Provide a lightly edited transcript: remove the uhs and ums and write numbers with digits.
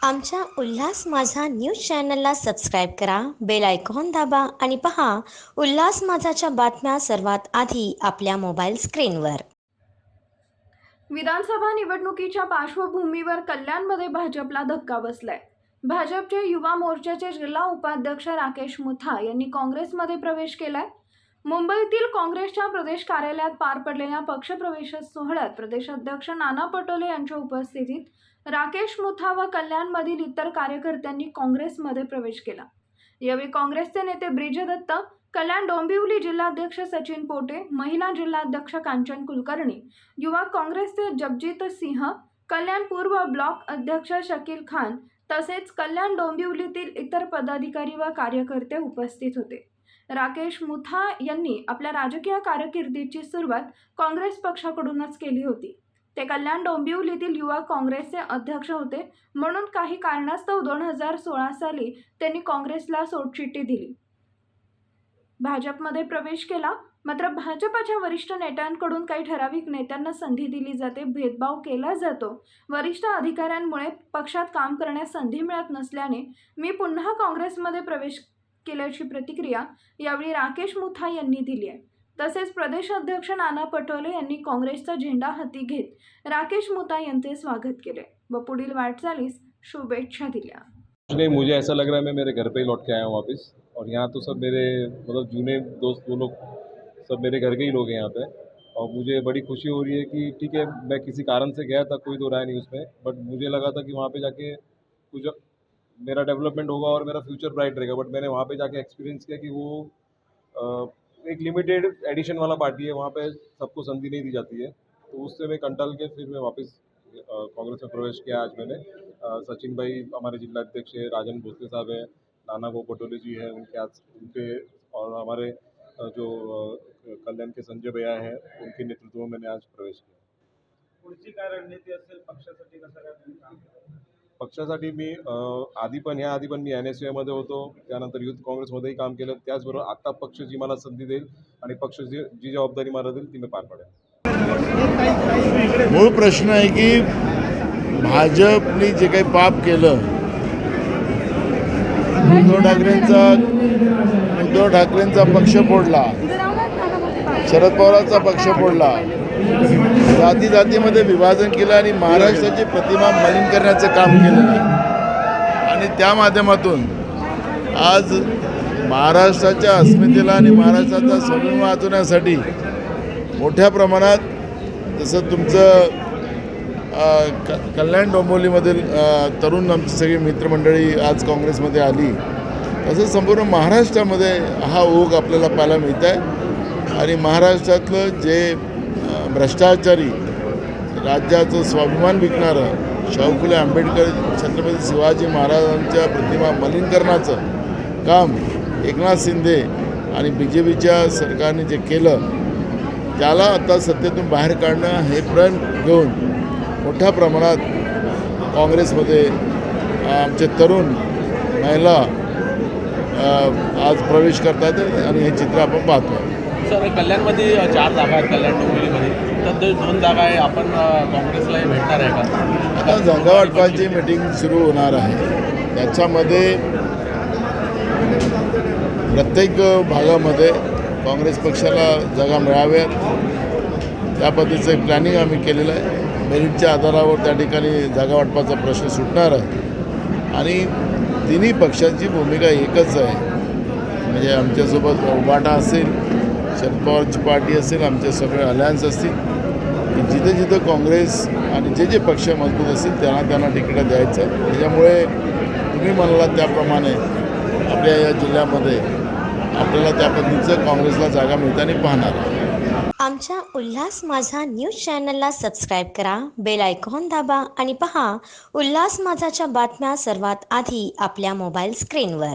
आमच्या उल्हास माझा न्यूज चॅनलला सबस्क्राईब करा, बेल आयकॉन दाबा आणि पहा उल्हास माझाच्या बातम्या सर्वात आधी आपल्या मोबाईल स्क्रीनवर. विधानसभा निवडणुकीच्या पार्श्वभूमीवर कल्याणमध्ये भाजपला धक्का बसलाय. भाजपचे युवा मोर्चाचे जिल्हा उपाध्यक्ष राकेश मुथा यांनी काँग्रेसमध्ये प्रवेश केलाय. मुंबईतील काँग्रेसच्या प्रदेश कार्यालयात पार पडलेल्या पक्षप्रवेश सोहळ्यात प्रदेशाध्यक्ष नाना पटोले यांच्या उपस्थितीत राकेश मुथा व कल्याणमधील इतर कार्यकर्त्यांनी काँग्रेसमध्ये प्रवेश केला. यावेळी काँग्रेसचे नेते ब्रिज दत्त, कल्याण डोंबिवली जिल्हाध्यक्ष सचिन पोटे, महिला जिल्हाध्यक्ष कांचन कुलकर्णी, युवा काँग्रेसचे जगजीत सिंह, कल्याण पूर्व ब्लॉक अध्यक्ष शकील खान तसेच कल्याण डोंबिवलीतील इतर पदाधिकारी व कार्यकर्ते उपस्थित होते. राकेश मुथा यांनी आपल्या राजकीय कारकिर्दीची सुरुवात काँग्रेस पक्षाकडूनच केली होती. ते कल्याण डोंबिवलीतील युवा काँग्रेसचे अध्यक्ष होते, म्हणून काही कारणास्तव 2016 साली त्यांनी काँग्रेसला सोडचिठ्ठी दिली. भाजपमध्ये प्रवेश केला. मात्र भाजपच्या वरिष्ठ नेत्यांकडून काही ठराविक नेत्यांना संधी दिली जाते, भेदभाव केला जातो. वरिष्ठ अधिकाऱ्यांमुळे पक्षात काम करण्यास संधी मिळत नसल्याने मी पुन्हा काँग्रेसमध्ये प्रवेश केल्याची प्रतिक्रिया यावेळी राकेश मुथा यांनी दिली आहे. तसेच प्रदेशाध्यक्ष नाना पटोले यांनी काँग्रेसचा झेंडा हाती घेत राकेश मुथा यांचे स्वागत केले व पुढील वाटचालीस शुभेच्छा दिल्या. नहीं, मुझे ऐसा लग रहा है मैं मेरे घर पे ही लौट के आया हूँ वापस। और यहाँ तो सब मेरे मतलब जूने दोस्त वो लोग सब मेरे घर के ही लोग हैं यहाँ पे। और मुझे बड़ी खुशी हो रही है कि ठीक है, मैं किसी कारण से गया था, कोई तो राय नहीं उसमें, बट मुझे लगा था कि वहाँ पे जाके कुछ मेरा डेवलपमेंट होगा और मेरा फ्यूचर ब्राइट रहेगा। बट मैंने वहाँ पे जाके एक्सपीरियंस किया कि वो एक लिमिटेड एडिशन वाला पार्टी है, वहाँ पे सबको संधि नहीं दी जाती है। तो उससे मैं कंटल के फिर मैं वापस कांग्रेस में प्रवेश किया। आज मैंने सचिन भाई हमारे जिलाध्यक्ष है, राजन भोसले साहब है, नाना गो पटोले जी हैं, उनके और हमारे जो कल्याण के संजय भैया हैं, उनके नेतृत्व में मैंने आज प्रवेश किया. पुढची काय रणनीती असेल पक्षासाठी, कसं काय तुम्ही काम करता? पक्षासाठी मी आधी पण मी NSU मध्ये होतो, त्यानंतर युथ काँग्रेसमध्येही काम केलं. त्याचबरोबर आता पक्ष जी मला संधी देईल आणि पक्ष जी जबाबदारी मला देईल ती मी पार पाडेन. मूळ प्रश्न आहे की भाजपने जे काही पाप केलं, उद्धव ठाकरेंचा पक्ष फोडला, शरद पवारांचा पक्ष फोडला, जाती जातीमध्ये विभाजन केलं आणि महाराष्ट्राची प्रतिमा मलिन करण्याचं काम केलं आणि त्या माध्यमातून आज महाराष्ट्राच्या अस्मितेला आणि महाराष्ट्राचा स्वाभिमान वाचवण्यासाठी मोठ्या प्रमाणात जसं तुमचं कल्याण डोंबिवलीमधील तरुण आमची सगळी मित्रमंडळी आज काँग्रेसमध्ये आली, तसं संपूर्ण महाराष्ट्रामध्ये हा ओघ आपल्याला पाहायला मिळत आहे. आणि महाराष्ट्रातलं जे भ्रष्टाचारी, राज्याचं स्वाभिमान विकणारं शाहू फुले आंबेडकर, छत्रपती शिवाजी महाराजांच्या प्रतिमा मलिन करण्याचं काम एकनाथ शिंदे आणि BJPच्या सरकारने जे केलं, त्याला आता सत्तेतून बाहेर काढणं हे प्रण घेऊन मोठ्या प्रमाणात काँग्रेसमध्ये आमचे तरुण महिला आज प्रवेश करतात आणि हे चित्र आपण पाहतो. सर, कल्याणमध्ये 4 जागा आहेत, कल्याण डोंबिवलीमध्ये तर 2 जागा आहे, आपण काँग्रेसलाही भेटणार आहे का? आता जागा वाटपाची मीटिंग सुरू होणार आहे. त्याच्यामध्ये प्रत्येक भागामध्ये काँग्रेस पक्षाला जागा मिळाव्यात त्या पद्धतीचं एक प्लॅनिंग आम्ही केलेलं आहे. मेरिटच्या आधारावर त्या ठिकाणी जागा वाटपाचा प्रश्न सुटणार आहे आणि तिन्ही पक्षांची भूमिका एकच आहे. म्हणजे आमच्यासोबत उभाटा असेल, शरद पवारची पार्टी असेल, आमचे सगळे अलायन्स असतील की जिथे जिथे काँग्रेस आणि जे पक्ष मजबूत असतील त्यांना तिकीट द्यायचं आहे. त्याच्यामुळे तुम्ही म्हणालात त्याप्रमाणे आपल्या या जिल्ह्यामध्ये आपल्याला त्या पद्धतीचं काँग्रेसला जागा मिळताना पाहणार आहे. आमच्या उल्हास माझा न्यूज चॅनलला सबस्क्राईब करा, बेल आयकॉन दाबा आणि पहा उल्हास माझाच्या बातम्या सर्वात आधी आपल्या मोबाईल स्क्रीनवर.